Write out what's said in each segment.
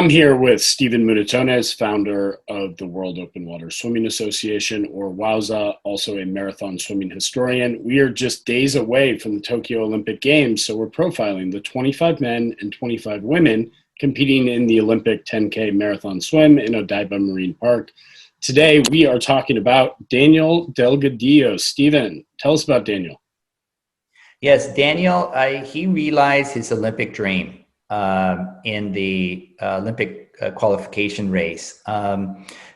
I'm here with Stephen Munatones, founder of the World Open Water Swimming Association, or WOWSA, also a marathon swimming historian. We are just days away from the Tokyo Olympic Games, so we're profiling the 25 men and 25 women competing in the Olympic 10K marathon swim in Odaiba Marine Park. Today, we are talking about Daniel Delgadillo. Stephen, tell us about Daniel. Yes, Daniel, he realized his Olympic dream in the Olympic qualification race.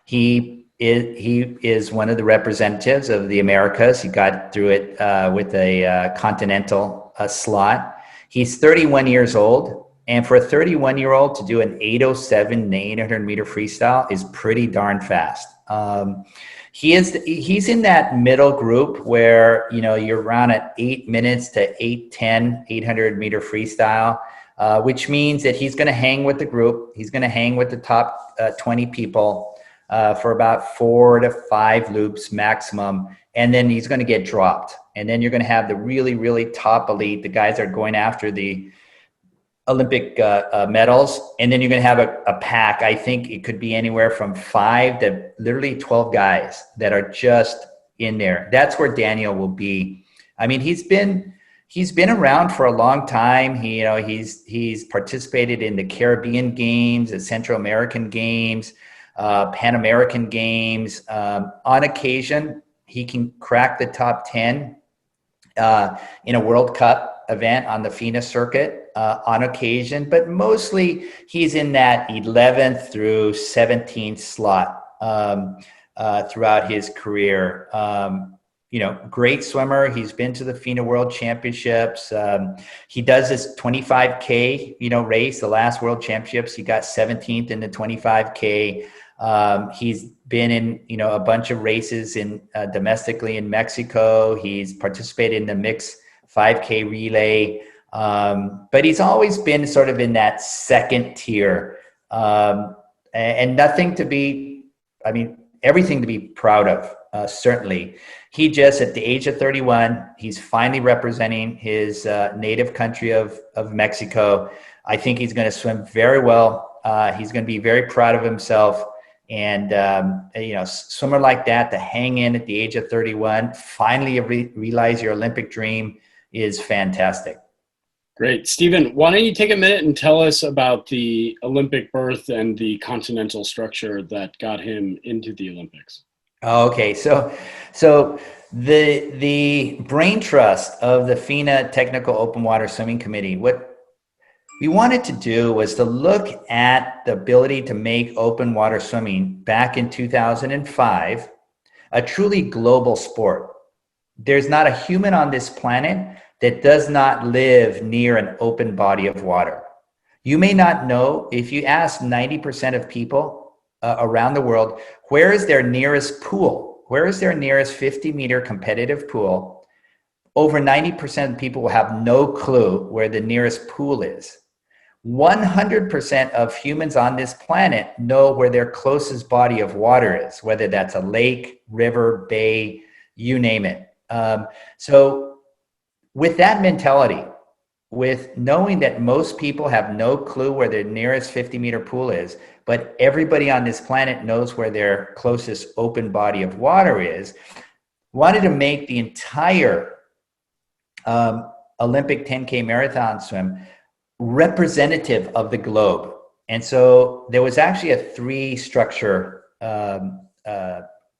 He is one of the representatives of the Americas. He got through it with a continental slot. He's 31 years old, and for a 31-year-old to do an 8:07 800-meter freestyle is pretty darn fast. He's in that middle group where, you know, you're around at 8 minutes to 8:10 800-meter freestyle. Which means that he's going to hang with the group. He's going to hang with the top 20 people for about 4 to 5 loops maximum. And then he's going to get dropped. And then you're going to have the really, really top elite, the guys that are going after the Olympic medals. And then you're going to have a pack. I think it could be anywhere from 5 to literally 12 guys that are just in there. That's where Daniel will be. I mean, he's been around for a long time. He's participated in the Caribbean Games, the Central American Games, Pan American Games. On occasion, he can crack the top 10 in a World Cup event on the FINA circuit on occasion, but mostly he's in that 11th through 17th slot throughout his career. Great swimmer. He's been to the FINA World Championships. He does this 25K, race, the last World Championships. He got 17th in the 25K. He's been in, a bunch of races domestically in Mexico. He's participated in the mixed 5K relay. But he's always been sort of in that second tier, and everything to be proud of, certainly. He just, at the age of 31, he's finally representing his native country of Mexico. I think he's going to swim very well. He's going to be very proud of himself. And, swimmer like that to hang in at the age of 31, finally realize your Olympic dream is fantastic. Great. Stephen, why don't you take a minute and tell us about the Olympic berth and the continental structure that got him into the Olympics? Okay, so the brain trust of the FINA Technical Open Water Swimming Committee, what we wanted to do was to look at the ability to make open water swimming back in 2005 a truly global sport. There's not a human on this planet that does not live near an open body of water. You may not know, if you ask 90% of people around the world, where is their nearest pool? Where is their nearest 50-meter competitive pool? Over 90% of people will have no clue where the nearest pool is. 100% of humans on this planet know where their closest body of water is, whether that's a lake, river, bay, you name it. So with that mentality, with knowing that most people have no clue where their nearest 50-meter pool is, but everybody on this planet knows where their closest open body of water is, wanted to make the entire Olympic 10K marathon swim representative of the globe. And so there was actually a 3-structure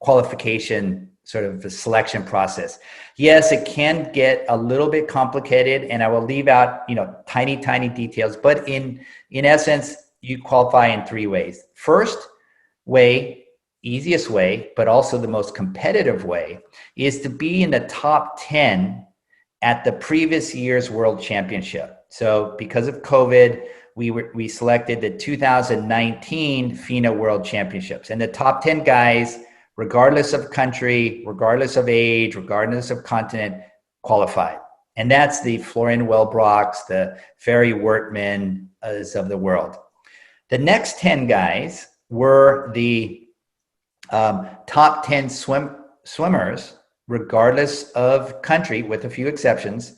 qualification sort of the selection process. Yes, it can get a little bit complicated, and I will leave out, tiny details, but in essence, you qualify in 3 ways. First way, easiest way, but also the most competitive way, is to be in the top 10 at the previous year's World Championship. So because of COVID, we selected the 2019 FINA World Championships, and the top 10 guys, regardless of country, regardless of age, regardless of continent, qualified. And that's the Florian Wellbrocks, the Ferry Wertman of the world. The next 10 guys were the top 10 swimmers, regardless of country, with a few exceptions,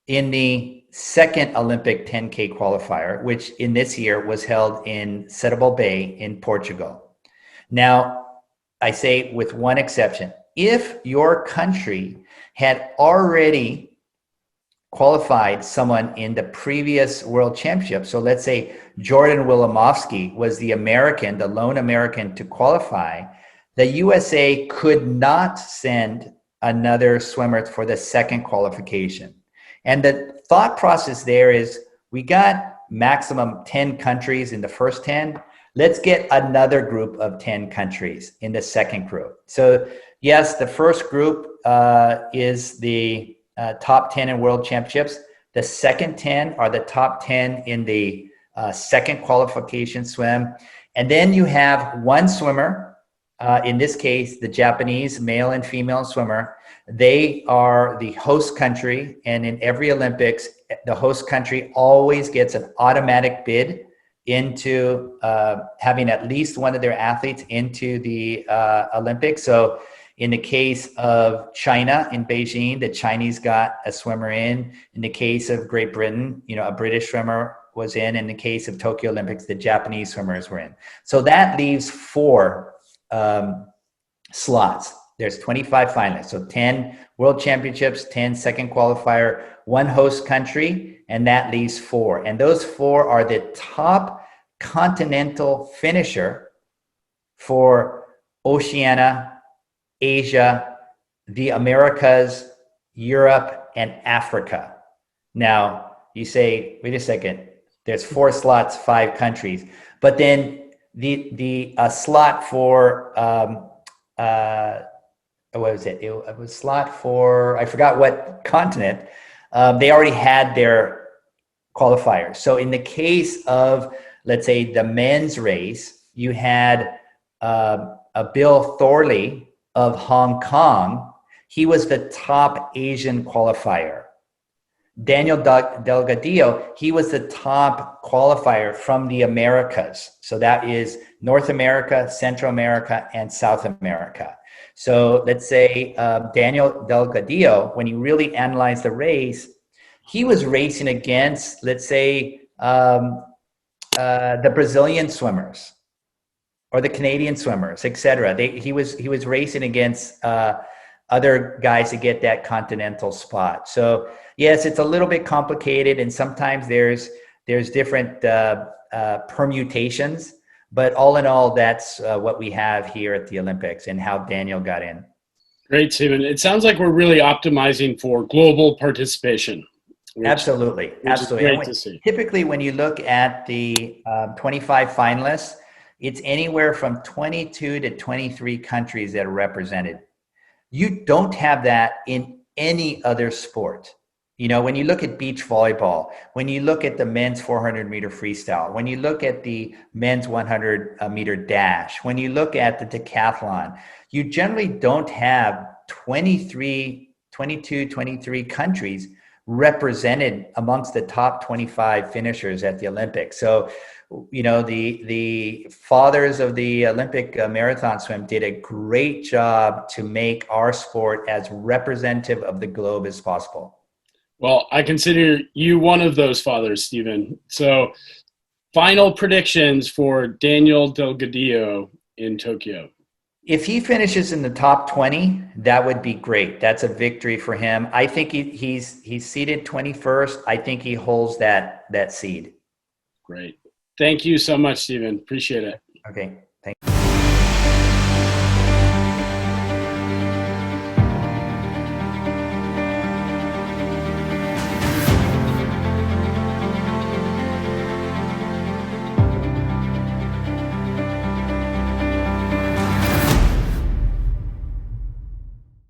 in the second Olympic 10K qualifier, which in this year was held in Setúbal Bay in Portugal. Now, I say with one exception, if your country had already qualified someone in the previous world championship, so let's say Jordan Wilimovsky was the American, the lone American to qualify, the USA could not send another swimmer for the second qualification. And the thought process there is, we got maximum 10 countries in the first 10. Let's get another group of 10 countries in the second group. So yes, the first group is the top 10 in world championships. The second 10 are the top 10 in the second qualification swim. And then you have one swimmer, in this case, the Japanese male and female swimmer. They are the host country, and in every Olympics, the host country always gets an automatic bid into having at least one of their athletes into the Olympics. So in the case of China in Beijing, the Chinese got a swimmer in. In the case of Great Britain, a British swimmer was in. In the case of Tokyo Olympics, the Japanese swimmers were in. So that leaves 4 slots. There's 25 finalists. So 10 world championships, 10 second qualifier, 1 host country, and that leaves 4. And those 4 are the top continental finisher for Oceania, Asia, the Americas, Europe, and Africa. Now, you say, wait a second, there's 4 slots, 5 countries. But then the slot for, what was it? It was slot for, I forgot what continent. They already had their qualifiers. So in the case of, let's say, the men's race, you had a Bill Thorley of Hong Kong. He was the top Asian qualifier. Daniel Delgadillo, he was the top qualifier from the Americas. So that is North America, Central America, and South America. So let's say Daniel Delgadillo, when he really analyzed the race, he was racing against, let's say, the Brazilian swimmers or the Canadian swimmers, etc. He was racing against other guys to get that continental spot. So yes, it's a little bit complicated, and sometimes there's different permutations. But all in all, that's what we have here at the Olympics and how Daniel got in. Great, Stephen. It sounds like we're really optimizing for global participation. Absolutely. Great to see. Typically, when you look at the 25 finalists, it's anywhere from 22 to 23 countries that are represented. You don't have that in any other sport. When you look at beach volleyball, when you look at the men's 400-meter freestyle, when you look at the men's 100-meter dash, when you look at the decathlon, you generally don't have 22, 23 countries represented amongst the top 25 finishers at the Olympics. So, the fathers of the Olympic marathon swim did a great job to make our sport as representative of the globe as possible. Well, I consider you one of those fathers, Stephen. So, final predictions for Daniel Delgadillo in Tokyo. If he finishes in the top 20, that would be great. That's a victory for him. I think he's seeded 21st. I think he holds that seed. Great. Thank you so much, Stephen. Appreciate it. Okay.